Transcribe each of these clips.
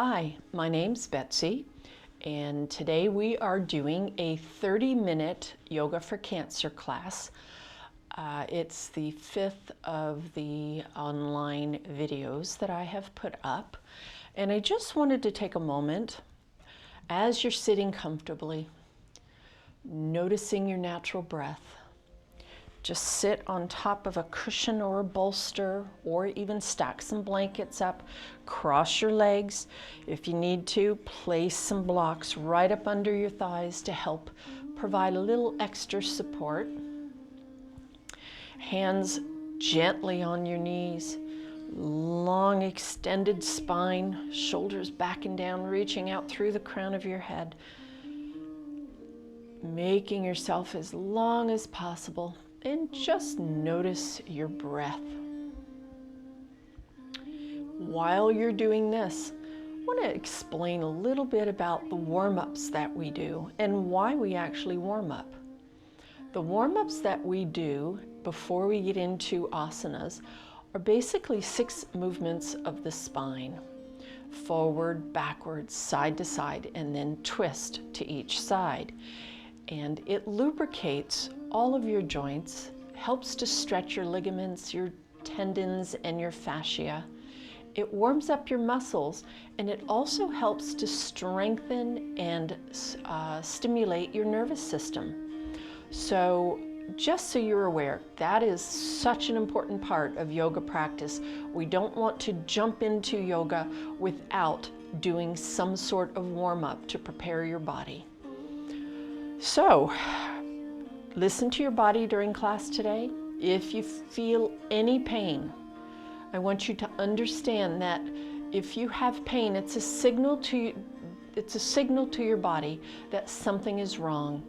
Hi, my name's Betsy, and today we are doing a 30-minute Yoga for Cancer class. It's the fifth of the online videos that I have put up, and I just wanted to take a moment as you're sitting comfortably, noticing your natural breath. Just sit on top of a cushion or a bolster, or even stack some blankets up. Cross your legs. If you need to, place some blocks right up under your thighs to help provide a little extra support. Hands gently on your knees. Long extended spine, shoulders back and down, reaching out through the crown of your head. Making yourself as long as possible. And just notice your breath. While you're doing this, I want to explain a little bit about the warm-ups that we do and why we actually warm up. The warm-ups that we do before we get into asanas are basically 6 movements of the spine. Forward, backwards, side to side, and then twist to each side. And it lubricates all of your joints, helps to stretch your ligaments, your tendons, and your fascia. It warms up your muscles, and it also helps to strengthen and stimulate your nervous system. So just so you're aware, that is such an important part of yoga practice. We don't want to jump into yoga without doing some sort of warm-up to prepare your body. So, listen to your body during class today. If you feel any pain, I want you to understand that if you have pain, it's a signal to your body that something is wrong.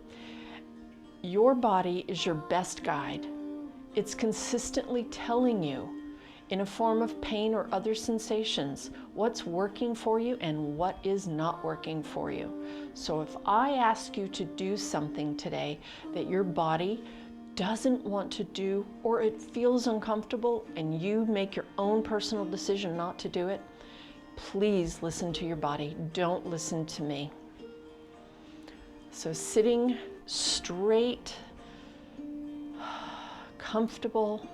Your body is your best guide. It's consistently telling you in a form of pain or other sensations what's working for you and what is not working for you. So if I ask you to do something today that your body doesn't want to do, or it feels uncomfortable and you make your own personal decision not to do it, please listen to your body. Don't listen to me. So sitting straight, comfortable,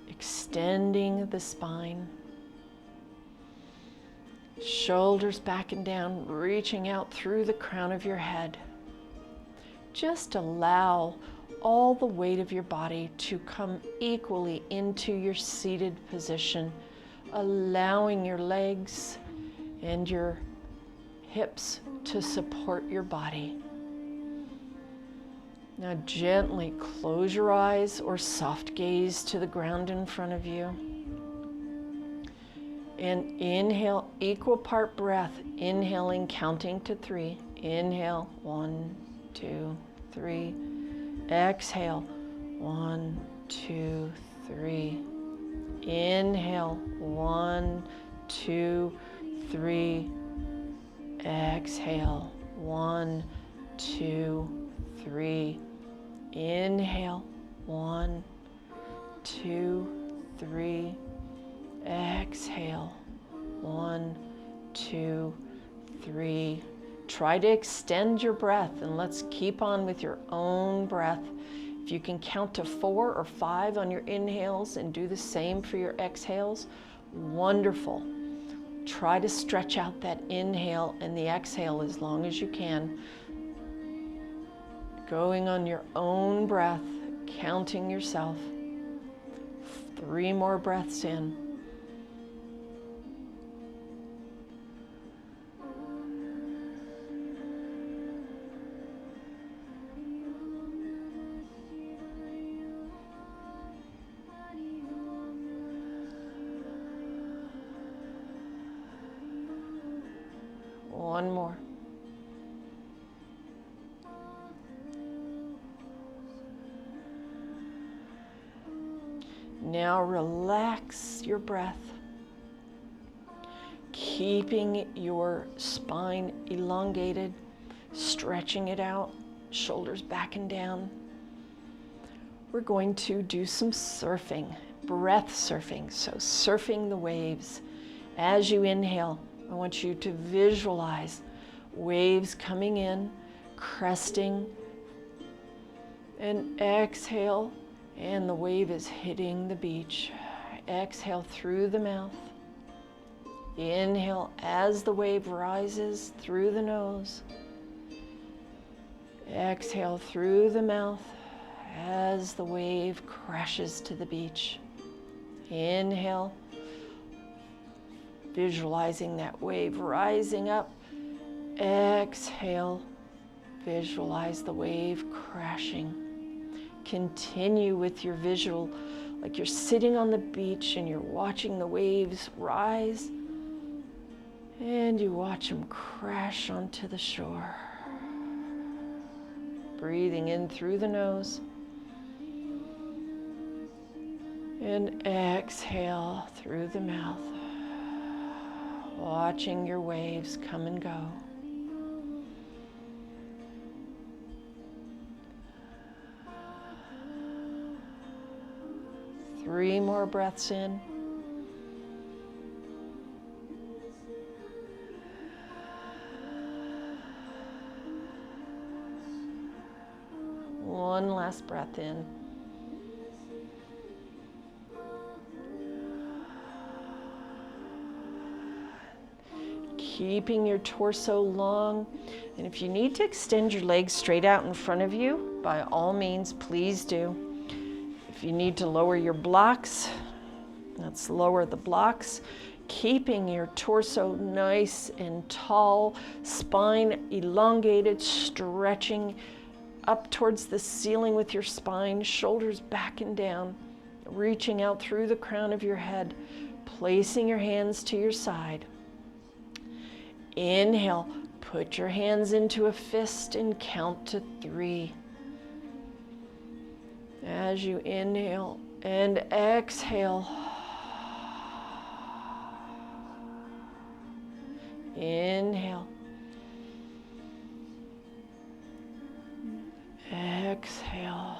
extending the spine, shoulders back and down, reaching out through the crown of your head. Just allow all the weight of your body to come equally into your seated position, allowing your legs and your hips to support your body. Now gently close your eyes or soft gaze to the ground in front of you. And inhale, equal part breath, inhaling, counting to 3. Inhale, 1, 2, 3. Exhale, 1, 2, 3. Inhale, 1, 2, 3. Exhale, 1, 2, 3. Inhale, 1, 2, 3. Exhale, 1, 2, 3. Try to extend your breath, and let's keep on with your own breath. If you can count to 4 or 5 on your inhales and do the same for your exhales, wonderful. Try to stretch out that inhale and the exhale as long as you can. Going on your own breath, counting yourself. 3 more breaths in. One more. Now relax your breath, keeping your spine elongated, stretching it out, shoulders back and down. We're going to do some surfing, breath surfing. So surfing the waves. As you inhale, I want you to visualize waves coming in, cresting, and exhale, and the wave is hitting the beach. Exhale through the mouth. Inhale as the wave rises through the nose. Exhale through the mouth as the wave crashes to the beach. Inhale, visualizing that wave rising up. Exhale, visualize the wave crashing. Continue with your visual, like you're sitting on the beach and you're watching the waves rise, and you watch them crash onto the shore. Breathing in through the nose. And exhale through the mouth. Watching your waves come and go. Three more breaths in. One last breath in. Keeping your torso long. And if you need to extend your legs straight out in front of you, by all means, please do. If you need to lower your blocks, let's lower the blocks. Keeping your torso nice and tall, spine elongated, stretching up towards the ceiling with your spine, shoulders back and down, reaching out through the crown of your head, placing your hands to your side. Inhale, put your hands into a fist and count to 3. As you inhale and exhale, inhale, exhale,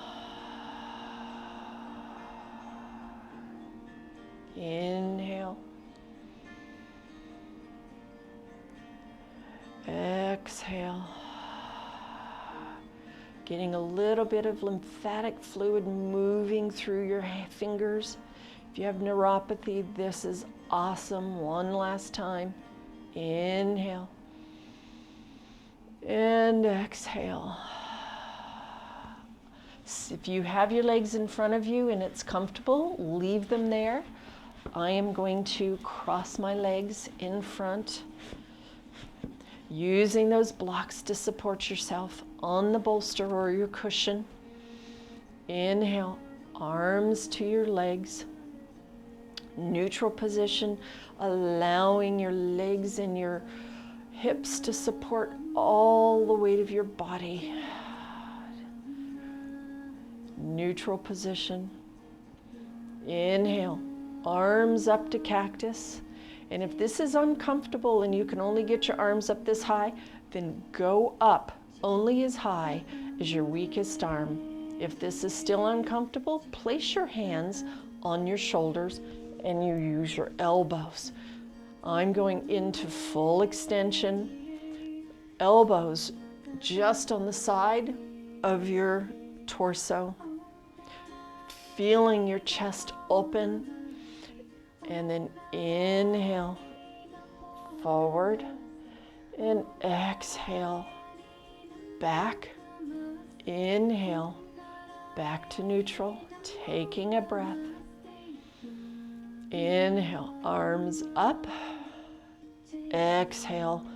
inhale, exhale. Getting a little bit of lymphatic fluid moving through your fingers. If you have neuropathy, this is awesome. One last time. Inhale and exhale. If you have your legs in front of you and it's comfortable, leave them there. I am going to cross my legs in front, using those blocks to support yourself on the bolster or your cushion. Inhale, arms to your legs. Neutral position, allowing your legs and your hips to support all the weight of your body. Neutral position. Inhale, arms up to cactus. And if this is uncomfortable and you can only get your arms up this high, then go up only as high as your weakest arm. If this is still uncomfortable, place your hands on your shoulders and you use your elbows. I'm going into full extension. Elbows just on the side of your torso. Feeling your chest open. And then inhale, forward, and exhale, back. Inhale, back to neutral, taking a breath. Inhale, arms up. Exhale,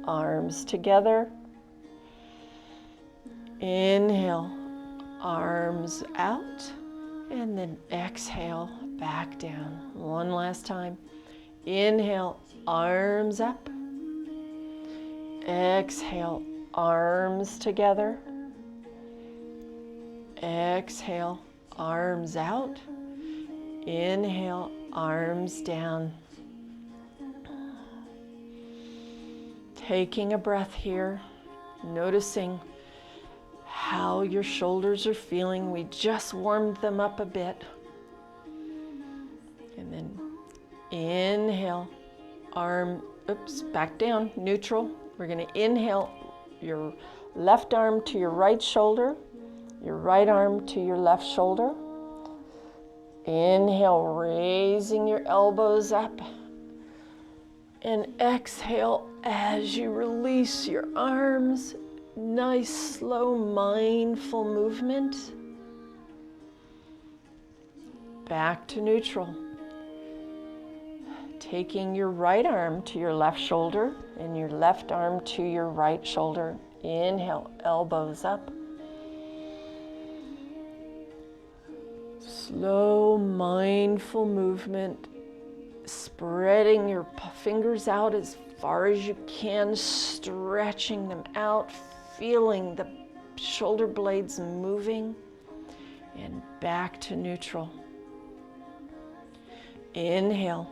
arms together. Inhale, arms out. And then exhale, back down. One last time. Inhale, arms up. Exhale, arms together. Exhale, arms out. Inhale, arms down. Taking a breath here, noticing how your shoulders are feeling. We just warmed them up a bit. And then inhale, arm Oops, back down, neutral. We're going to inhale your left arm to your right shoulder, your right arm to your left shoulder. Inhale, raising your elbows up. And exhale as you release your arms. Nice, slow, mindful movement. Back to neutral. Taking your right arm to your left shoulder and your left arm to your right shoulder. Inhale, elbows up. Slow, mindful movement. Spreading your fingers out as far as you can, stretching them out, feeling the shoulder blades moving, and back to neutral. Inhale,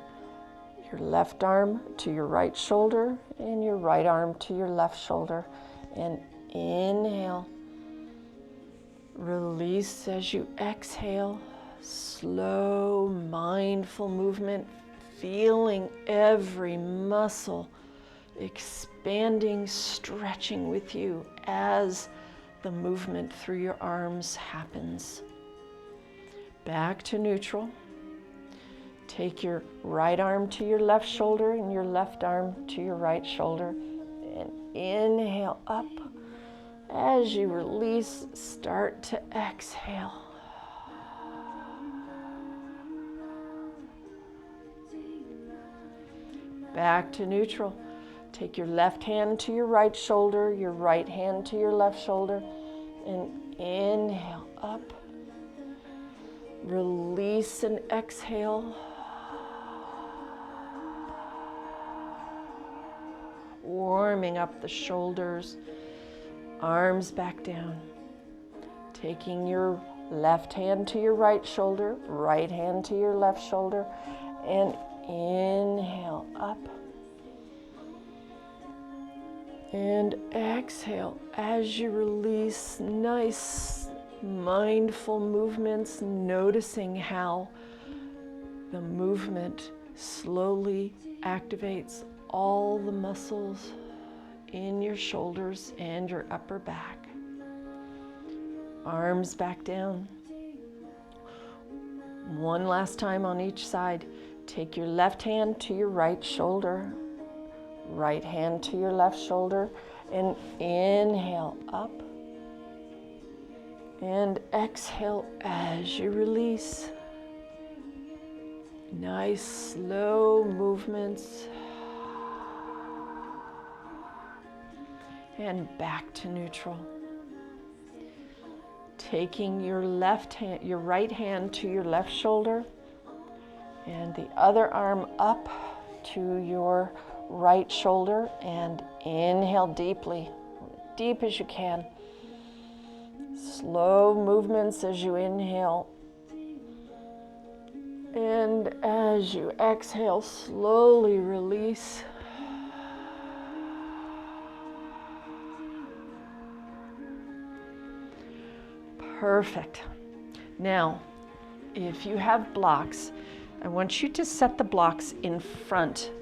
your left arm to your right shoulder and your right arm to your left shoulder, and inhale. Release as you exhale. Slow, mindful movement, feeling every muscle expanding, stretching with you as the movement through your arms happens. Back to neutral. Take your right arm to your left shoulder and your left arm to your right shoulder. And inhale up. As you release, start to exhale. Back to neutral. Take your left hand to your right shoulder, your right hand to your left shoulder, and inhale up. Release and exhale. Warming up the shoulders, arms back down. Taking your left hand to your right shoulder, right hand to your left shoulder, and inhale up. And exhale as you release. Nice mindful movements, noticing how the movement slowly activates all the muscles in your shoulders and your upper back. Arms back down. One last time on each side. Take your left hand to your right shoulder, right hand to your left shoulder, and inhale up. And exhale as you release. Nice slow movements. And back to neutral. Taking your right hand to your left shoulder and the other arm up to your right shoulder, and inhale deeply, deep as you can. Slow movements as you inhale. And as you exhale, slowly release. Perfect. Now, if you have blocks, I want you to set the blocks in front.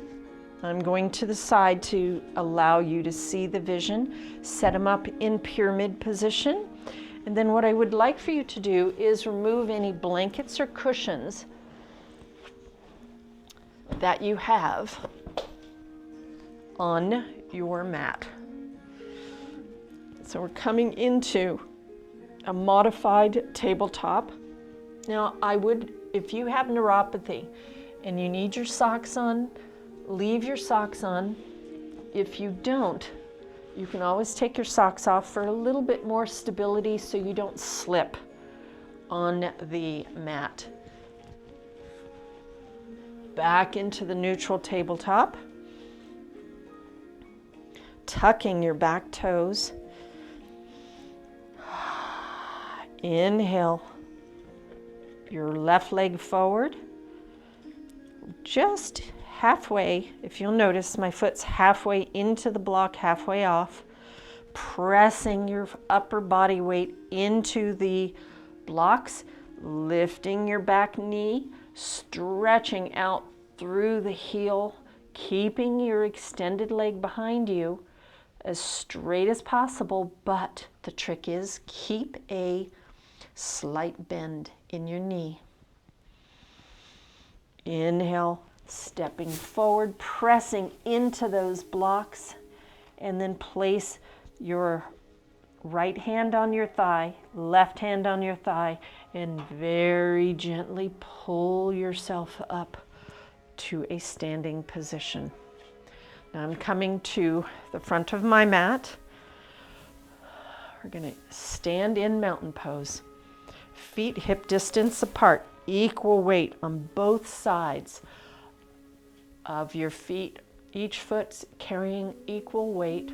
I'm going to the side to allow you to see the vision. Set them up in pyramid position. And then what I would like for you to do is remove any blankets or cushions that you have on your mat. So we're coming into a modified tabletop. Now if you have neuropathy and you need your socks on, leave your socks on. If you don't, you can always take your socks off for a little bit more stability so you don't slip on the mat. Back into the neutral tabletop. Tucking your back toes. Inhale your left leg forward. Just halfway, if you'll notice, my foot's halfway into the block, halfway off. Pressing your upper body weight into the blocks, lifting your back knee, stretching out through the heel, keeping your extended leg behind you as straight as possible, but the trick is keep a slight bend in your knee. Inhale, stepping forward, pressing into those blocks, and then place your right hand on your thigh, left hand on your thigh, and very gently pull yourself up to a standing position. Now I'm coming to the front of my mat. We're going to stand in mountain pose. Feet hip distance apart, equal weight on both sides of your feet. Each foot's carrying equal weight.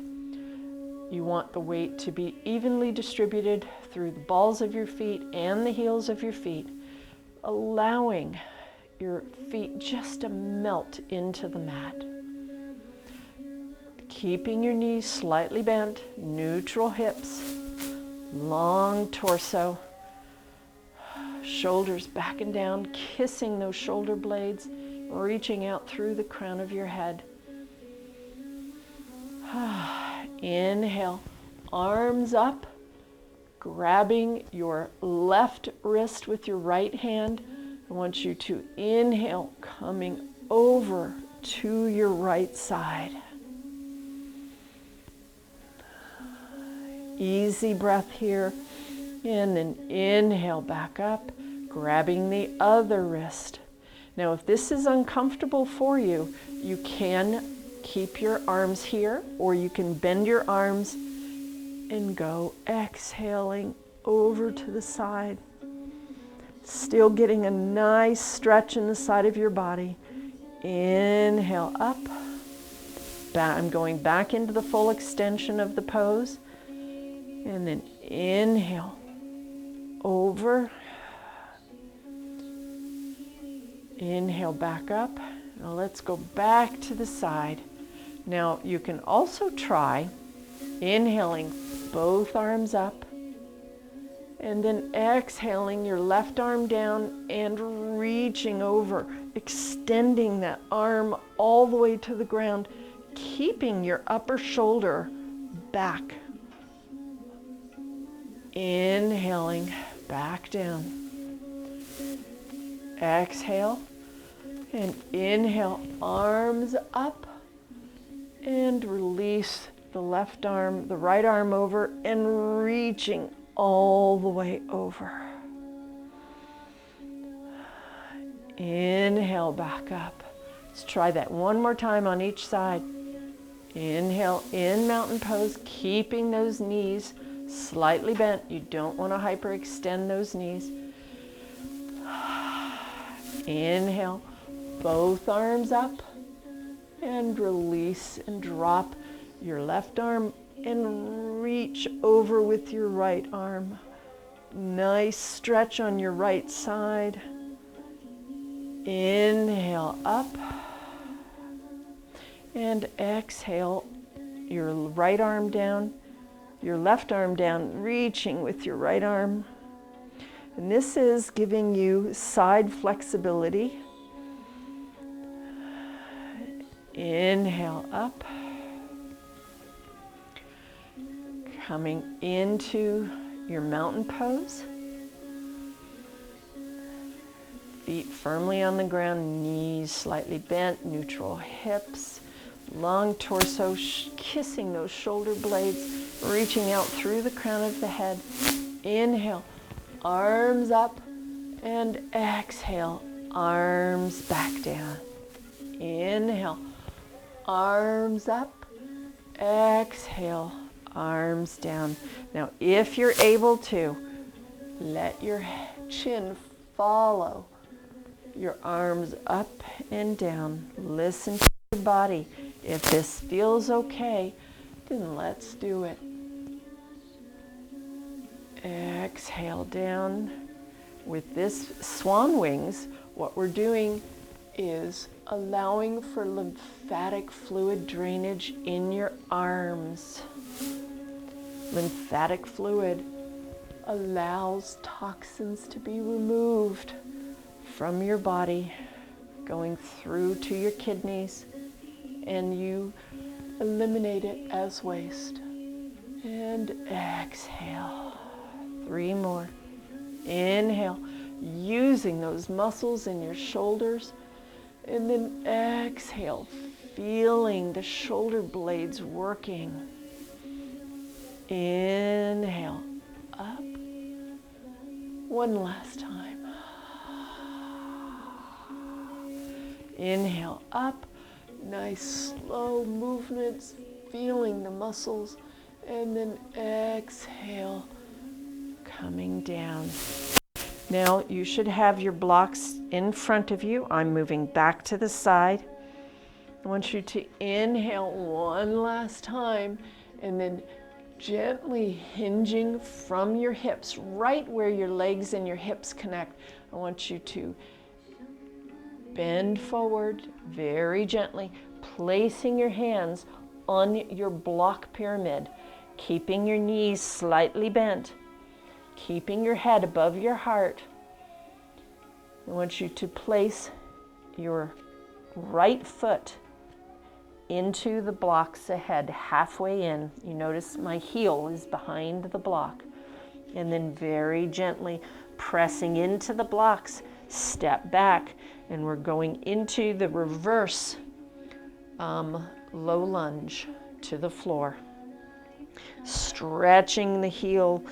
You want the weight to be evenly distributed through the balls of your feet and the heels of your feet, allowing your feet just to melt into the mat. Keeping your knees slightly bent, neutral hips, long torso, shoulders back and down, kissing those shoulder blades, reaching out through the crown of your head. Inhale, arms up, grabbing your left wrist with your right hand. I want you to inhale, coming over to your right side. Easy breath here. And then inhale back up, grabbing the other wrist. Now, if this is uncomfortable for you, you can keep your arms here, or you can bend your arms and go exhaling over to the side. Still getting a nice stretch in the side of your body. Inhale up. I'm going back into the full extension of the pose. And then inhale over. Inhale back up. Now let's go back to the side. Now you can also try inhaling both arms up and then exhaling your left arm down and reaching over, extending that arm all the way to the ground, keeping your upper shoulder back. Inhaling back down. Exhale and inhale, arms up, and release the left arm, the right arm over, and reaching all the way over. Inhale back up. Let's try that one more time on each side. Inhale in mountain pose, keeping those knees slightly bent. You don't want to hyperextend those knees. Inhale, both arms up, and release and drop your left arm and reach over with your right arm. Nice stretch on your right side. Inhale up and exhale your right arm down, your left arm down, reaching with your right arm. And this is giving you side flexibility. Inhale up. Coming into your mountain pose. Feet firmly on the ground, knees slightly bent, neutral hips, long torso, kissing those shoulder blades, reaching out through the crown of the head. Inhale, arms up, and exhale, arms back down. Inhale, arms up, exhale, arms down. Now, if you're able to, let your chin follow your arms up and down. Listen to your body. If this feels okay, then let's do it. Exhale down. With this swan wings, what we're doing is allowing for lymphatic fluid drainage in your arms. Lymphatic fluid allows toxins to be removed from your body, going through to your kidneys, and you eliminate it as waste. And exhale. 3 more. Inhale, using those muscles in your shoulders, and then exhale, feeling the shoulder blades working. Inhale, up. One last time. Inhale, up. Nice slow movements, feeling the muscles, and then exhale, coming down. Now you should have your blocks in front of you. I'm moving back to the side. I want you to inhale one last time, and then gently hinging from your hips, right where your legs and your hips connect. I want you to bend forward very gently, placing your hands on your block pyramid, keeping your knees slightly bent, keeping your head above your heart. I want you to place your right foot into the blocks ahead, halfway in. You notice my heel is behind the block. And then very gently pressing into the blocks, step back, and we're going into the reverse low lunge to the floor. Stretching the heel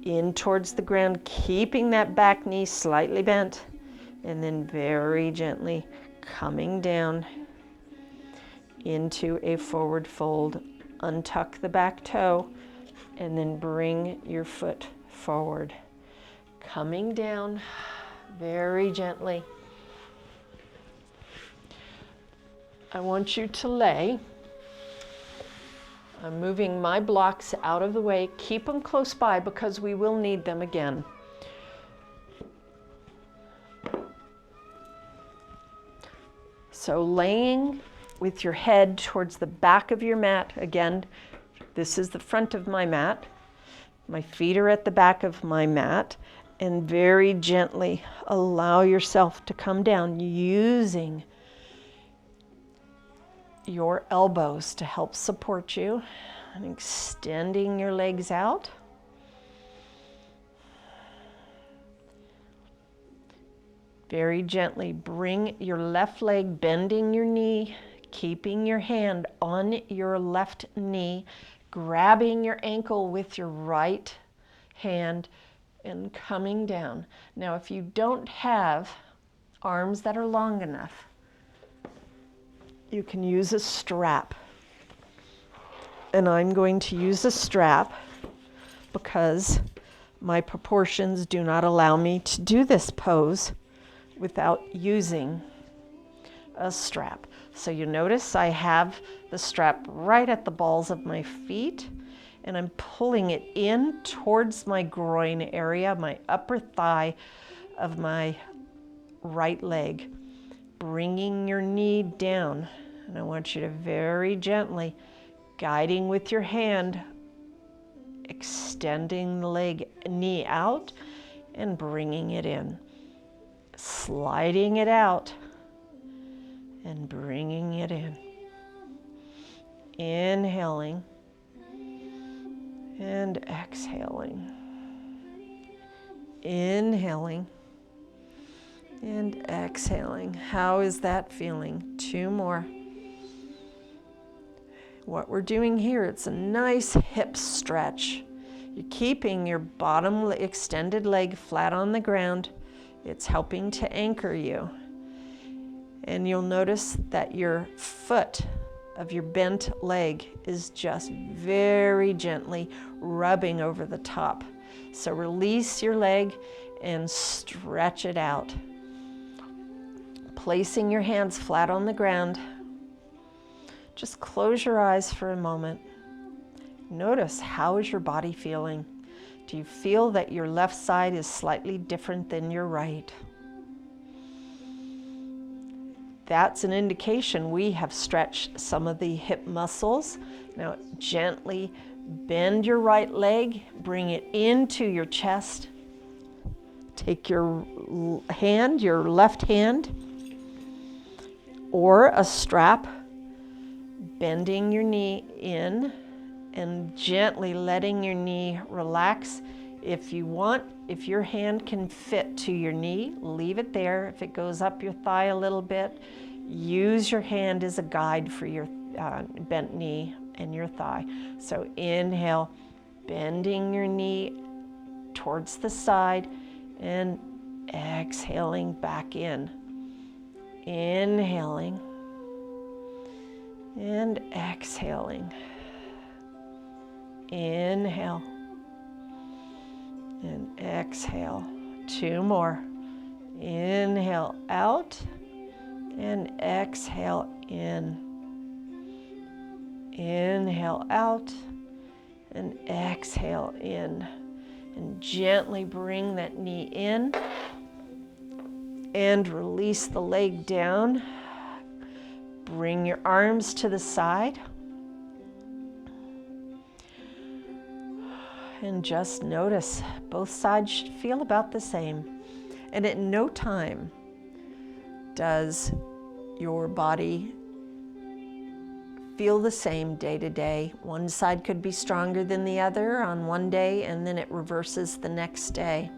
in towards the ground, keeping that back knee slightly bent, and then very gently coming down into a forward fold. Untuck the back toe, and then bring your foot forward. Coming down very gently. I want you to lay. I'm moving my blocks out of the way. Keep them close by because we will need them again. So laying with your head towards the back of your mat. Again, this is the front of my mat. My feet are at the back of my mat. And very gently allow yourself to come down using your elbows to help support you, and extending your legs out. Very gently bring your left leg, bending your knee, keeping your hand on your left knee, grabbing your ankle with your right hand, and coming down. Now, if you don't have arms that are long enough, you can use a strap. And I'm going to use a strap because my proportions do not allow me to do this pose without using a strap. So you notice I have the strap right at the balls of my feet, and I'm pulling it in towards my groin area, my upper thigh of my right leg, bringing your knee down. And I want you to very gently, guiding with your hand, extending the knee out and bringing it in, sliding it out and bringing it in. Inhaling and exhaling. Inhaling and exhaling. How is that feeling? 2 more. What we're doing here, it's a nice hip stretch. You're keeping your bottom extended leg flat on the ground. It's helping to anchor you. And you'll notice that your foot of your bent leg is just very gently rubbing over the top. So release your leg and stretch it out. Placing your hands flat on the ground. Just close your eyes for a moment. Notice, how is your body feeling? Do you feel that your left side is slightly different than your right? That's an indication we have stretched some of the hip muscles. Now gently bend your right leg, bring it into your chest. Take your hand, your left hand, or a strap, bending your knee in and gently letting your knee relax. If you want, if your hand can fit to your knee, leave it there. If it goes up your thigh a little bit, use your hand as a guide for your bent knee and your thigh. So inhale, bending your knee towards the side and exhaling back in. Inhaling and exhaling. Inhale and exhale. 2 more. Inhale out and exhale in. Inhale out and exhale in. And gently bring that knee in and release the leg down. Bring your arms to the side. And just notice both sides should feel about the same. And at no time does your body feel the same day to day. One side could be stronger than the other on one day, and then it reverses the next day.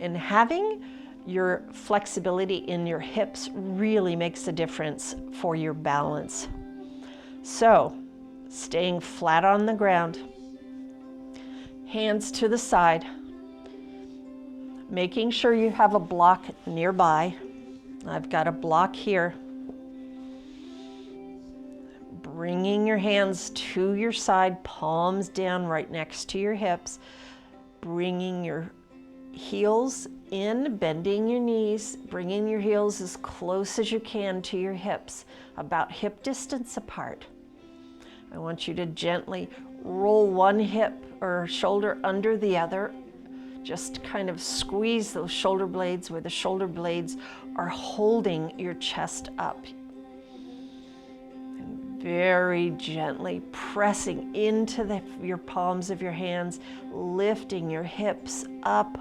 And having your flexibility in your hips really makes a difference for your balance. So, staying flat on the ground, hands to the side, making sure you have a block nearby. I've got a block here. Bringing your hands to your side, palms down right next to your hips, bringing your heels in, bending your knees, bringing your heels as close as you can to your hips, about hip distance apart. I want you to gently roll one hip or shoulder under the other. Just kind of squeeze those shoulder blades where the shoulder blades are holding your chest up. And very gently pressing into your palms of your hands, lifting your hips up,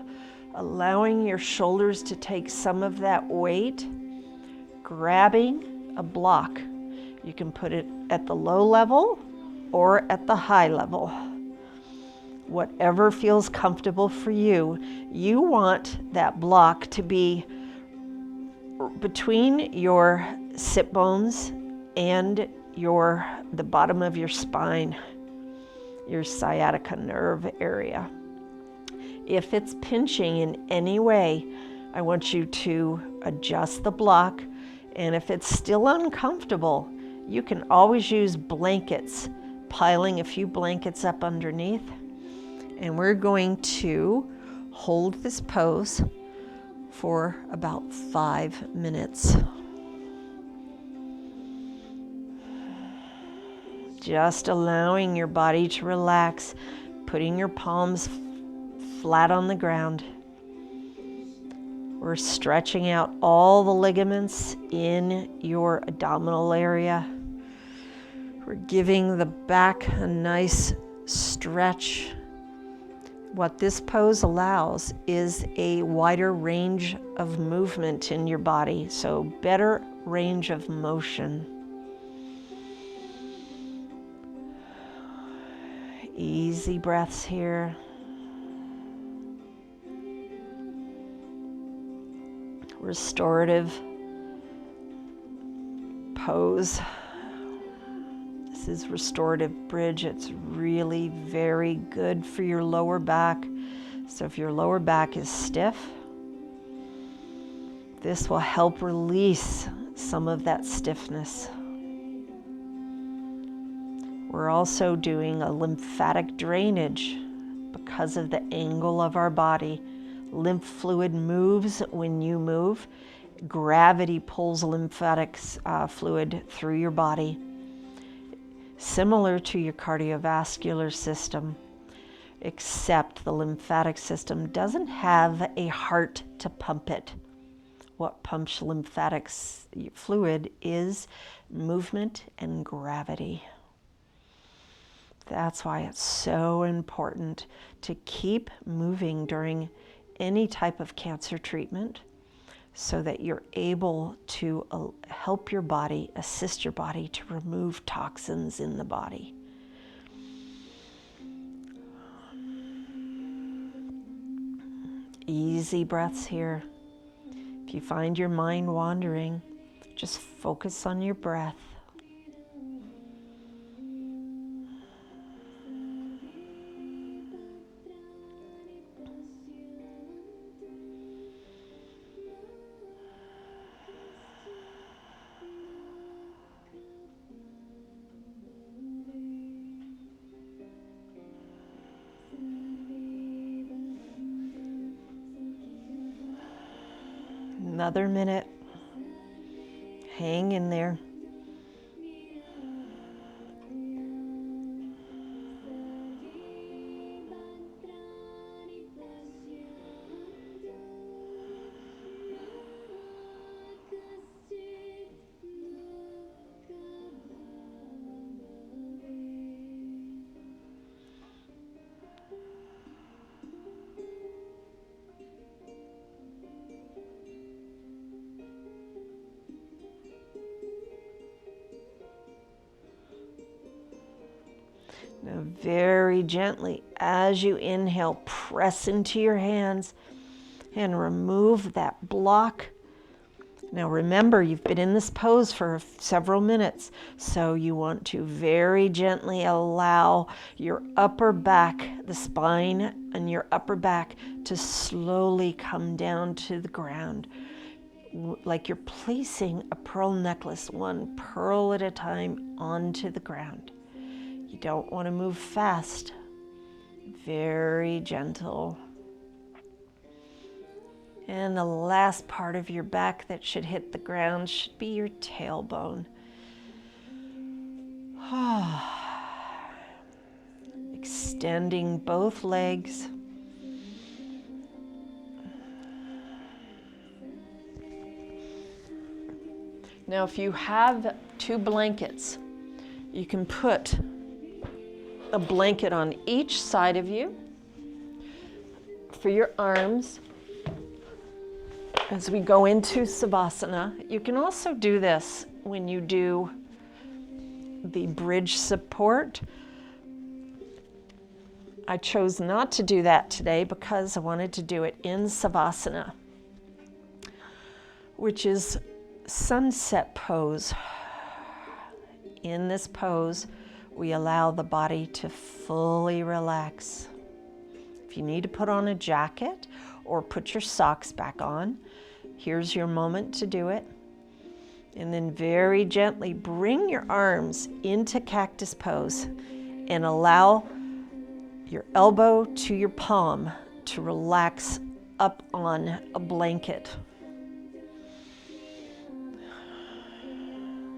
allowing your shoulders to take some of that weight, grabbing a block. You can put it at the low level or at the high level. Whatever feels comfortable for you. You want that block to be between your sit bones and the bottom of your spine, your sciatica nerve area. If it's pinching in any way, I want you to adjust the block. And if it's still uncomfortable, you can always use blankets, piling a few blankets up underneath. And we're going to hold this pose for about 5 minutes. Just allowing your body to relax, putting your palms flat on the ground. We're stretching out all the ligaments in your abdominal area. We're giving the back a nice stretch. What this pose allows is a wider range of movement in your body, so better range of motion. Easy breaths here. Restorative pose. This is restorative bridge. It's really very good for your lower back. So if your lower back is stiff, this will help release some of that stiffness. We're also doing a lymphatic drainage because of the angle of our body. Lymph fluid moves when you move. Gravity pulls lymphatic fluid through your body. Similar to your cardiovascular system, except the lymphatic system doesn't have a heart to pump it. What pumps lymphatic fluid is movement and gravity. That's why it's so important to keep moving during any type of cancer treatment. so that you're able to help your body, assist your body to remove toxins in the body. Easy breaths here. If you find your mind wandering, just focus on your breath. Another minute. Hang in there. Now, very gently, as you inhale, press into your hands and remove that block. Now, remember, you've been in this pose for several minutes, so you want to very gently allow your upper back, the spine and your upper back, to slowly come down to the ground, like you're placing a pearl necklace, one pearl at a time, onto the ground. You don't want to move fast, very gentle. And the last part of your back that should hit the ground should be your tailbone. Extending both legs. Now, if you have 2 blankets, you can put a blanket on each side of you for your arms as we go into Savasana. You can also do this when you do the bridge support. I chose not to do that today because I wanted to do it in Savasana, which is sunset pose. In this pose, we allow the body to fully relax. If you need to put on a jacket or put your socks back on, here's your moment to do it. And then very gently bring your arms into cactus pose and allow your elbow to your palm to relax up on a blanket.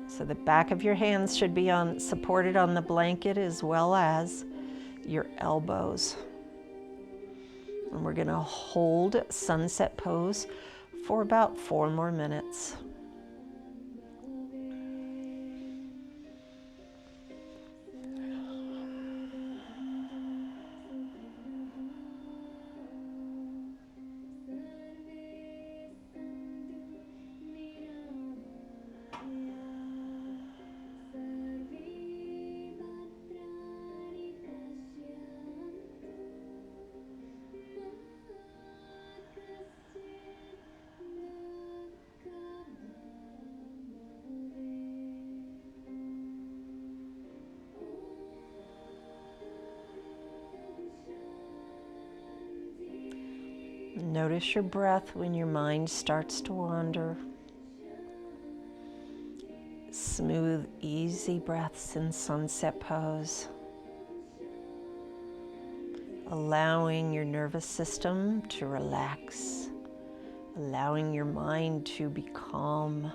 So the back of your hands should be supported on the blanket as well as your elbows. And we're going to hold sunset pose for about 4 more minutes. Notice your breath when your mind starts to wander. Smooth, easy breaths in sunset pose. Allowing your nervous system to relax. Allowing your mind to be calm.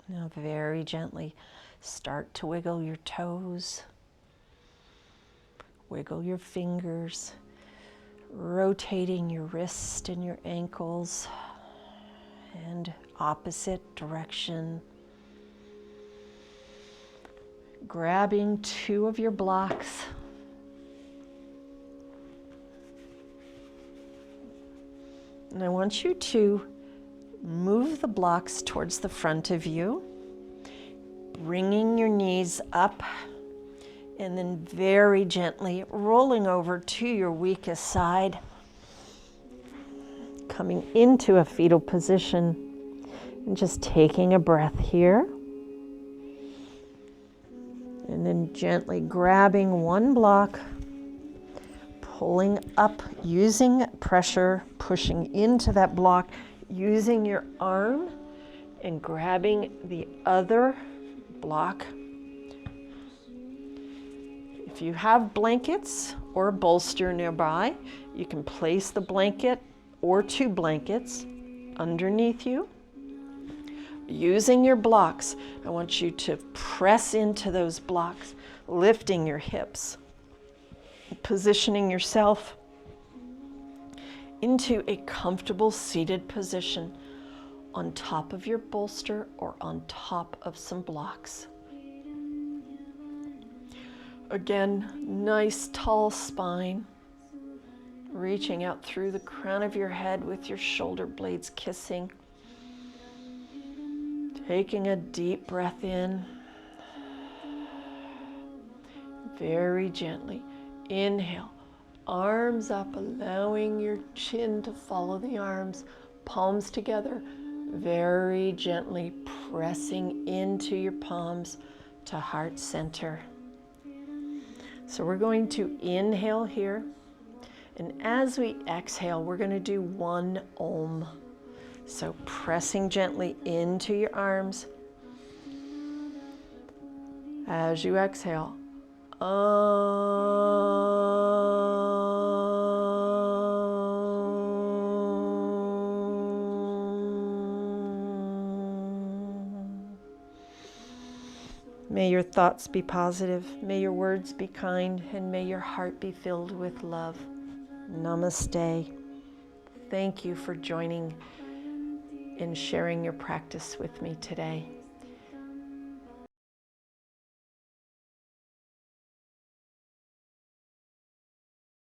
Now very gently start to wiggle your toes, wiggle your fingers, rotating your wrist and your ankles, and opposite direction. Grabbing two of your blocks. And I want you to move the blocks towards the front of you, bringing your knees up, and then very gently rolling over to your weakest side, coming into a fetal position, and just taking a breath here. And then gently grabbing one block, pulling up, using pressure, pushing into that block, using your arm and grabbing the other block. If you have blankets or a bolster nearby, you can place the blanket or two blankets underneath you. Using your blocks, I want you to press into those blocks, lifting your hips, positioning yourself into a comfortable seated position on top of your bolster or on top of some blocks. Again, nice tall spine, reaching out through the crown of your head with your shoulder blades kissing. Taking a deep breath in, very gently. Inhale, arms up, allowing your chin to follow the arms, palms together, very gently pressing into your palms to heart center. So we're going to inhale here, and as we exhale, we're going to do one Om. So pressing gently into your arms. As you exhale, May your thoughts be positive, may your words be kind, and may your heart be filled with love. Namaste. Thank you for joining and sharing your practice with me today.